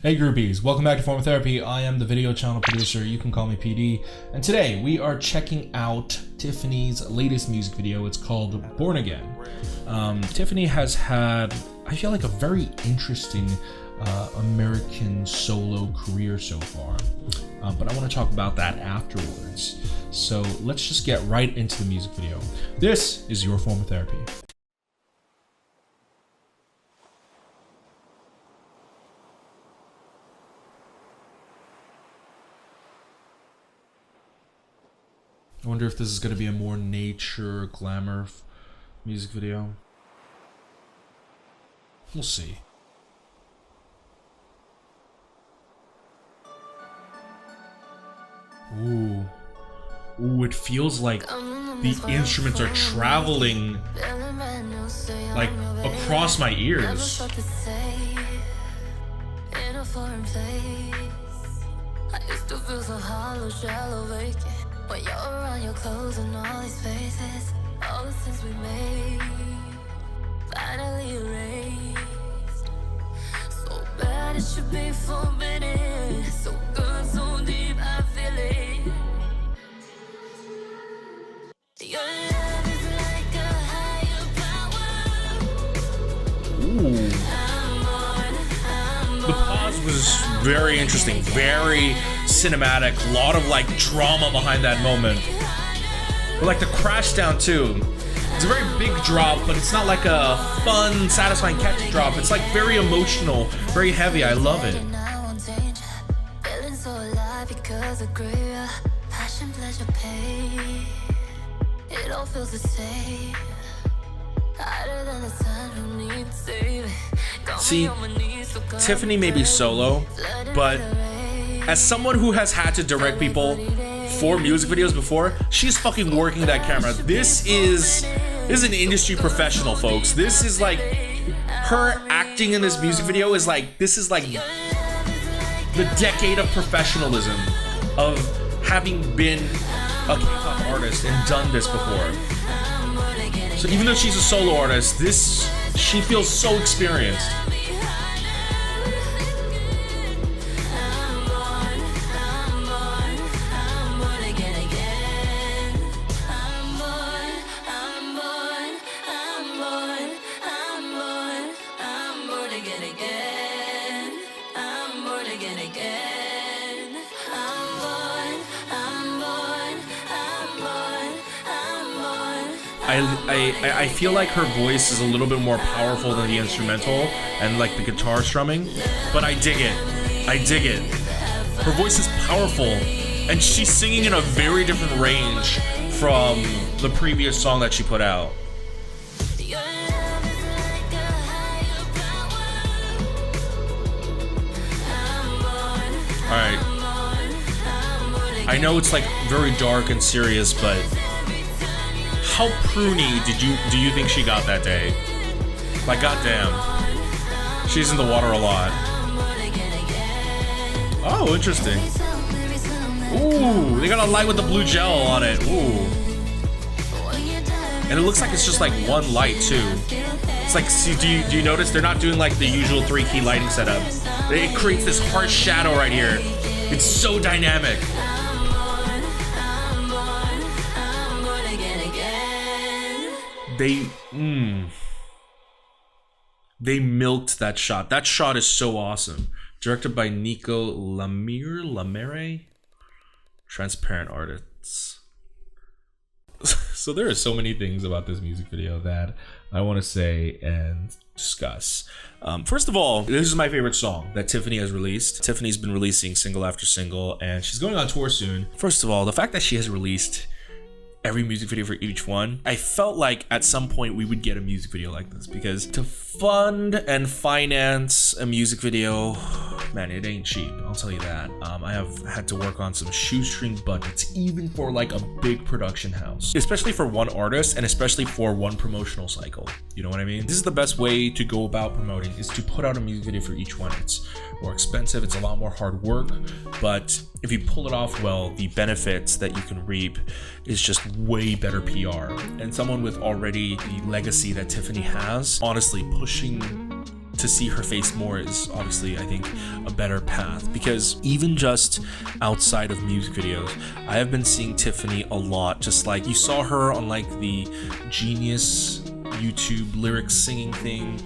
Hey groupies, welcome back to Form of Therapy. I am the video channel producer, you can call me PD. And today we are checking out Tiffany's latest music video. It's called Born Again. Tiffany has had, I feel like, a very interesting American solo career so far. But I want to talk about that afterwards. So let's just get right into the music video. This is your Form of Therapy. I wonder if this is going to be a more nature, glamour music video. We'll see. Ooh. Ooh, it feels like the instruments are traveling like across my ears. I used to feel so hollow, shallow, vacant. When you're around, you're closing all these faces. All the sins we made finally erased. So bad it should be forbidden. So good, so deep, I feel it. Your love is like a higher power. Ooh. The pause was very interesting, very cinematic, a lot of like drama behind that moment. But like the crash down too. It's a very big drop, but it's not like a fun, satisfying catchy drop. It's like very emotional, very heavy. I love it. It all feels the same. Hotter than the sun, who needs saving. See, Tiffany may be solo, but as someone who has had to direct people for music videos before, she's fucking working that camera. This is an industry professional, folks. This is like, her acting in this music video is like, this is like the decade of professionalism of having been a K-pop artist and done this before. So even though she's a solo artist, she feels so experienced. I feel like her voice is a little bit more powerful than the instrumental and like the guitar strumming, but I dig it. I dig it. Her voice is powerful, and she's singing in a very different range from the previous song that she put out. Alright. I know it's like very dark and serious, but how pruny do you think she got that day? Like, goddamn, she's in the water a lot. Oh, interesting. Ooh, they got a light with the blue gel on it. Ooh, and it looks like it's just like one light too. It's like, see, do you notice they're not doing like the usual 3-key lighting setup? It creates this harsh shadow right here. It's so dynamic. They milked that shot. That shot is so awesome. Directed by Nico Lamere, Transparent Artists. So there are so many things about this music video that I want to say and discuss. First of all, this is my favorite song that Tiffany has released. Tiffany's been releasing single after single, and she's going on tour soon. First of all, the fact that she has released every music video for each one, I felt like at some point we would get a music video like this, because to fund and finance a music video, man, it ain't cheap, I'll tell you that. I have had to work on some shoestring budgets, even for like a big production house, especially for one artist and especially for one promotional cycle. You know what I mean? This is the best way to go about promoting, is to put out a music video for each one. It's more expensive, it's a lot more hard work, but if you pull it off well, the benefits that you can reap is just way better PR. And someone with already the legacy that Tiffany has, honestly, pushing to see her face more is obviously, I think, a better path, because even just outside of music videos, I have been seeing Tiffany a lot. Just like you saw her on like the Genius YouTube lyrics singing thing.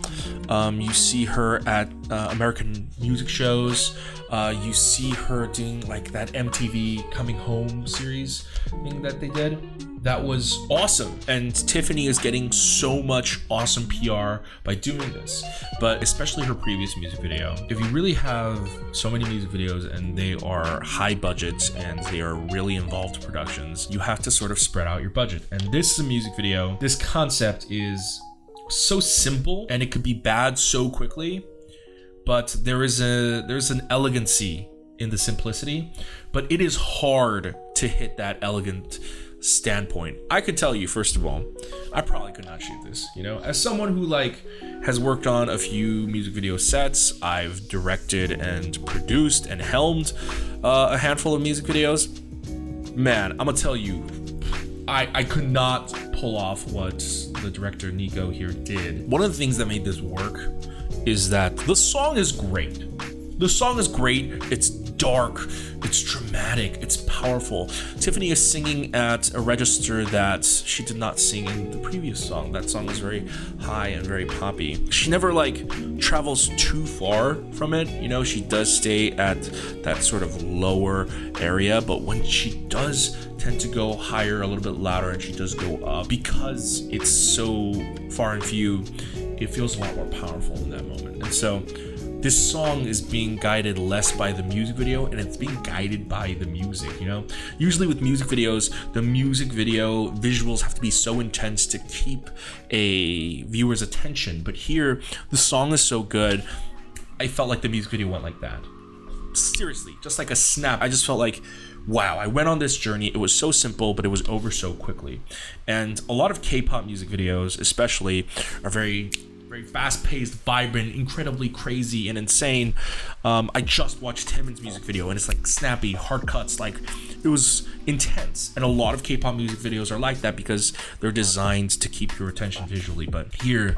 You see her at American music shows. You see her doing like that MTV Coming Home series thing that they did. That was awesome. And Tiffany is getting so much awesome PR by doing this, but especially her previous music video. If you really have so many music videos and they are high budget and they are really involved productions, you have to sort of spread out your budget. And this is a music video. This concept is so simple and it could be bad so quickly, but there's an elegancy in the simplicity, but it is hard to hit that elegant standpoint. I could tell you, first of all, I probably could not shoot this, you know, as someone who like has worked on a few music video sets. I've directed and produced and helmed a handful of music videos. Man, I'm gonna tell you, I could not pull off what the director Nico here did. One of the things that made this work is that the song is great. The song is great. It's dark, it's dramatic, it's powerful. Tiffany is singing at a register that she did not sing in the previous song. That song was very high and very poppy. She never like travels too far from it, you know. She does stay at that sort of lower area, but when she does tend to go higher, a little bit louder, and she does go up, because it's so far and few, it feels a lot more powerful in that moment. And so this song is being guided less by the music video and it's being guided by the music, you know? Usually with music videos, the music video visuals have to be so intense to keep a viewer's attention. But here, the song is so good, I felt like the music video went like that. Seriously, just like a snap. I just felt like, wow, I went on this journey. It was so simple, but it was over so quickly. And a lot of K-pop music videos, especially, are very fast-paced, vibrant, incredibly crazy and insane. I just watched Timon's music video and it's like snappy, hard cuts, like it was intense. And a lot of K-pop music videos are like that because they're designed to keep your attention visually. But here,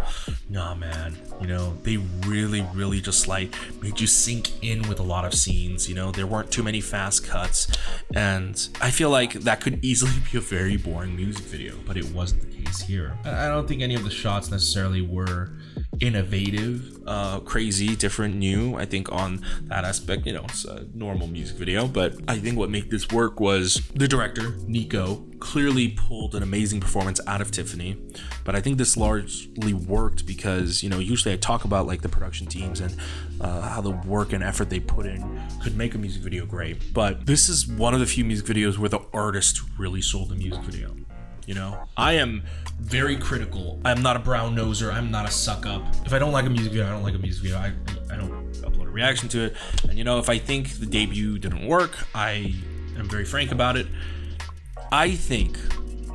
nah, man, you know, they really just like made you sink in with a lot of scenes. You know, there weren't too many fast cuts, and I feel like that could easily be a very boring music video, but it wasn't the case here. I don't think any of the shots necessarily were innovative, crazy, different, new. I think on that aspect, you know, it's a normal music video, but I think what made this work was the director, Nico, clearly pulled an amazing performance out of Tiffany. But I think this largely worked because, you know, usually I talk about like the production teams and how the work and effort they put in could make a music video great. But this is one of the few music videos where the artist really sold the music video. You know, I am very critical. I'm not a brown noser. I'm not a suck up. If I don't like a music video, I don't like a music video. I don't upload a reaction to it. And you know, if I think the debut didn't work, I am very frank about it. I think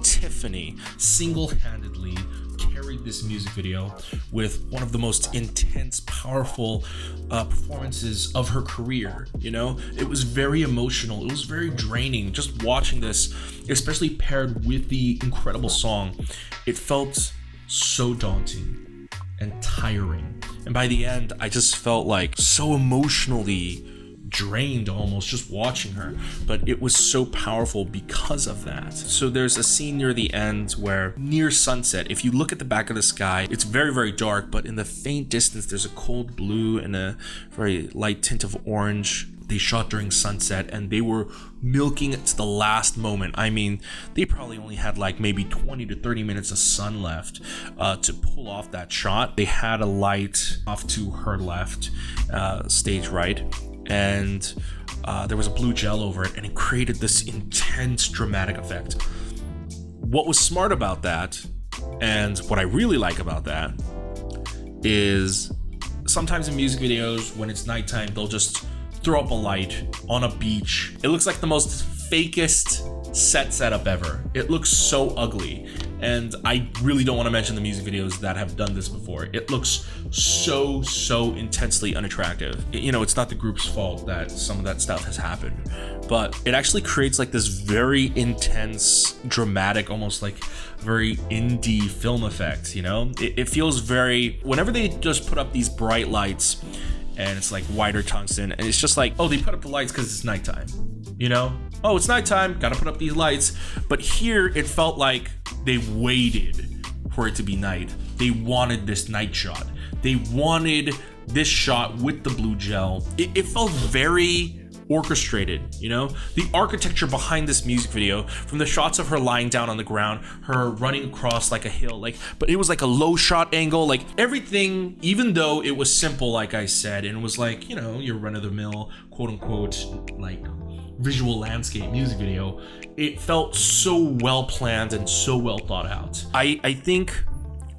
Tiffany single-handedly carried this music video with one of the most intense, powerful performances of her career. You know, it was very emotional. It was very draining just watching this, especially paired with the incredible song. It felt so daunting and tiring. And by the end, I just felt like so emotionally drained almost just watching her, but it was so powerful because of that. So there's a scene near the end where near sunset, if you look at the back of the sky, it's very dark, but in the faint distance there's a cold blue and a very light tint of orange. They shot during sunset and they were milking it to the last moment. I mean, they probably only had like maybe 20 to 30 minutes of sun left to pull off that shot. They had a light off to her left, stage right, and there was a blue gel over it, and it created this intense dramatic effect. What was smart about that, and what I really like about that, is sometimes in music videos when it's nighttime, they'll just throw up a light on a beach. It looks like the most fakest set setup ever. It looks so ugly. And I really don't want to mention the music videos that have done this before. It looks so intensely unattractive. It's not the group's fault that some of that stuff has happened, but it actually creates like this very intense, dramatic, almost like very indie film effect, It feels very, whenever they just put up these bright lights and it's like whiter tungsten, and it's just like, oh, they put up the lights because it's nighttime, Oh, it's nighttime, gotta put up these lights. But here it felt like they waited for it to be night. They wanted this night shot. They wanted this shot with the blue gel. It felt very orchestrated, The architecture behind this music video, from the shots of her lying down on the ground, her running across like a hill, but it was like a low shot angle, like everything, even though it was simple, like I said, and it was like, your run-of-the-mill, quote-unquote, like visual landscape music video, it felt so well planned and so well thought out. I think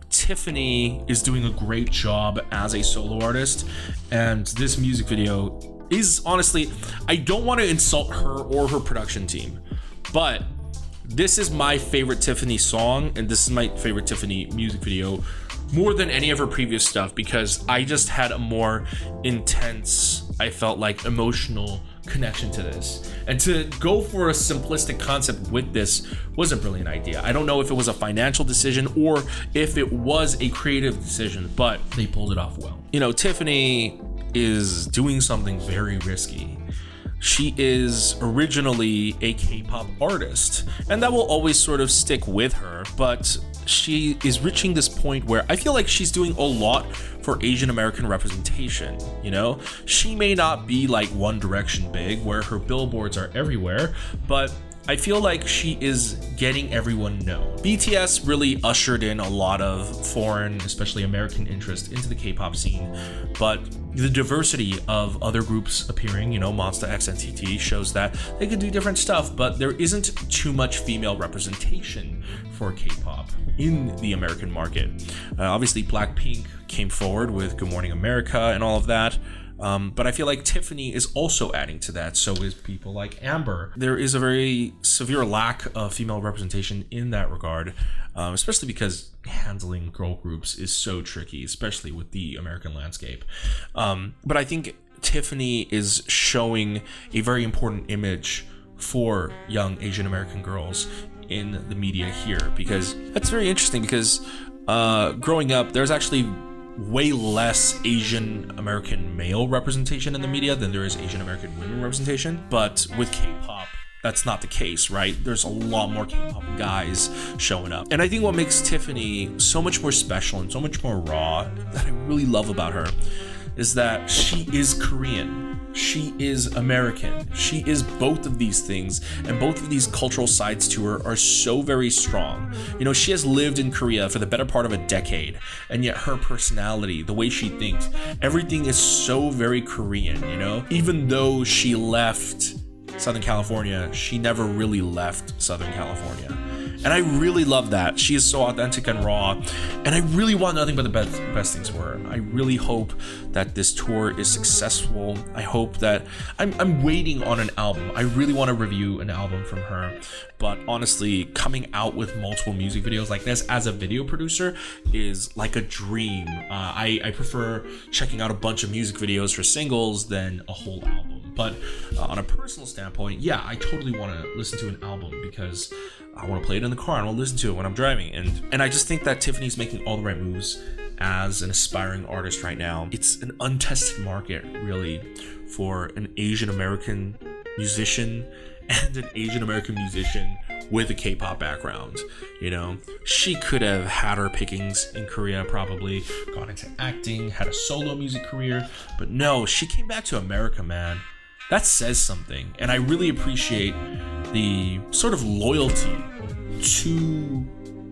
Tiffany is doing a great job as a solo artist, and this music video is, honestly, I don't want to insult her or her production team, but this is my favorite Tiffany song, and this is my favorite Tiffany music video more than any of her previous stuff, because I just had a more intense, I felt like, emotional connection to this. And to go for a simplistic concept with this was a brilliant idea. I don't know if it was a financial decision or if it was a creative decision, but they pulled it off well. Tiffany is doing something very risky. She is originally a K-pop artist, and that will always sort of stick with her, but she is reaching this point where I feel like she's doing a lot for Asian American representation, She may not be like One Direction big, where her billboards are everywhere, but I feel like she is getting everyone known. BTS really ushered in a lot of foreign, especially American interest into the K-pop scene, but the diversity of other groups appearing, Monsta X NCT, shows that they can do different stuff, but there isn't too much female representation for K-pop in the American market. Obviously, Blackpink came forward with Good Morning America and all of that. But I feel like Tiffany is also adding to that. So is people like Amber. There is a very severe lack of female representation in that regard, especially because handling girl groups is so tricky, especially with the American landscape. But I think Tiffany is showing a very important image for young Asian American girls in the media here, because that's very interesting, because growing up, there's actually way less Asian American male representation in the media than there is Asian American women representation. But with K-pop, that's not the case, right? There's a lot more K-pop guys showing up. And I think what makes Tiffany so much more special and so much more raw, that I really love about her, is that she is Korean. She is American. She is both of these things, and both of these cultural sides to her are so very strong. She has lived in Korea for the better part of a decade, and yet her personality, the way she thinks, everything is so very Korean, Even though she left Southern California, she never really left Southern California. And I really love that. She is so authentic and raw, and I really want nothing but the best things for her. I really hope that this tour is successful. I hope that I'm waiting on an album. I really want to review an album from her, but honestly, coming out with multiple music videos like this as a video producer is like a dream. I prefer checking out a bunch of music videos for singles than a whole album. But on a personal standpoint, yeah, I totally want to listen to an album because I want to play it in the car and I'll listen to it when I'm driving. And I just think that Tiffany's making all the right moves as an aspiring artist right now. It's an untested market, really, for an Asian American musician and an Asian American musician with a K-pop background. She could have had her pickings in Korea, probably gone into acting, had a solo music career, but no, she came back to America, man. That says something, and I really appreciate the sort of loyalty to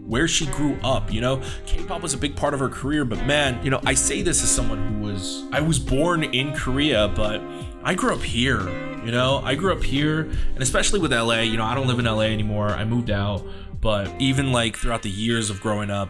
where she grew up. K-pop was a big part of her career, but man, I say this as someone I was born in Korea, but I grew up here. I grew up here, and especially with LA, I don't live in LA anymore. I moved out, but even like throughout the years of growing up,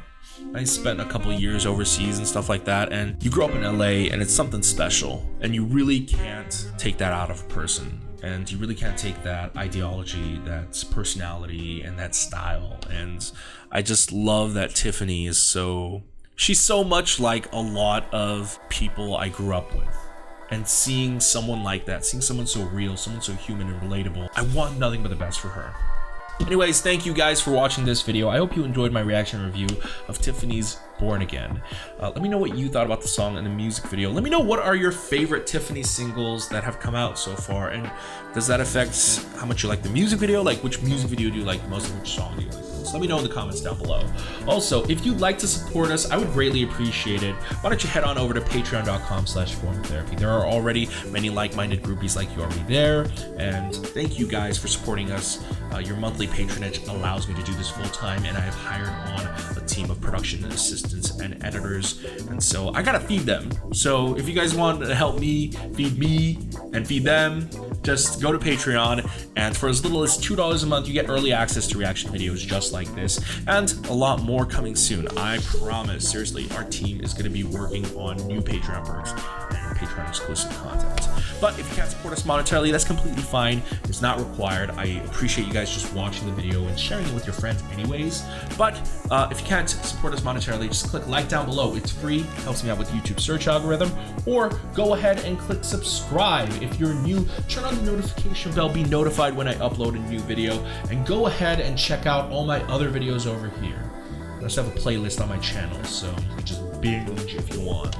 I spent a couple of years overseas and stuff like that, and you grow up in LA and it's something special, and you really can't take that out of a person. and you really can't take that ideology, that personality, and that style. And I just love that Tiffany is she's so much like a lot of people I grew up with. And seeing someone like that, seeing someone so real, someone so human and relatable, I want nothing but the best for her. Anyways, thank you guys for watching this video. I hope you enjoyed my reaction review of Tiffany's Born Again. Let me know what you thought about the song and the music video. Let me know what are your favorite Tiffany singles that have come out so far, and does that affect how much you like the music video? Like, which music video do you like most, and which song do you like most? Let me know in the comments down below. Also, if you'd like to support us, I would greatly appreciate it. Why don't you head on over to patreon.com/formtherapy. There are already many like-minded groupies like you already there, and thank you guys for supporting us. Your monthly patronage allows me to do this full time, and I have hired on a team of production assistants and editors, and so I gotta feed them. So if you guys want to help me, and feed them, just go to Patreon, and for as little as $2 a month, you get early access to reaction videos just like this, and a lot more coming soon. I promise. Seriously, our team is going to be working on new Patreon perks and Patreon exclusive content. But if you can't support us monetarily, that's completely fine. It's not required. I appreciate you guys just watching the video and sharing it with your friends anyways. But if you can't support us monetarily, just click like down below. It's free, helps me out with YouTube search algorithm, or go ahead and click subscribe. If you're new, turn on the notification bell, be notified when I upload a new video, and go ahead and check out all my other videos over here. I just have a playlist on my channel, so you can just binge if you want.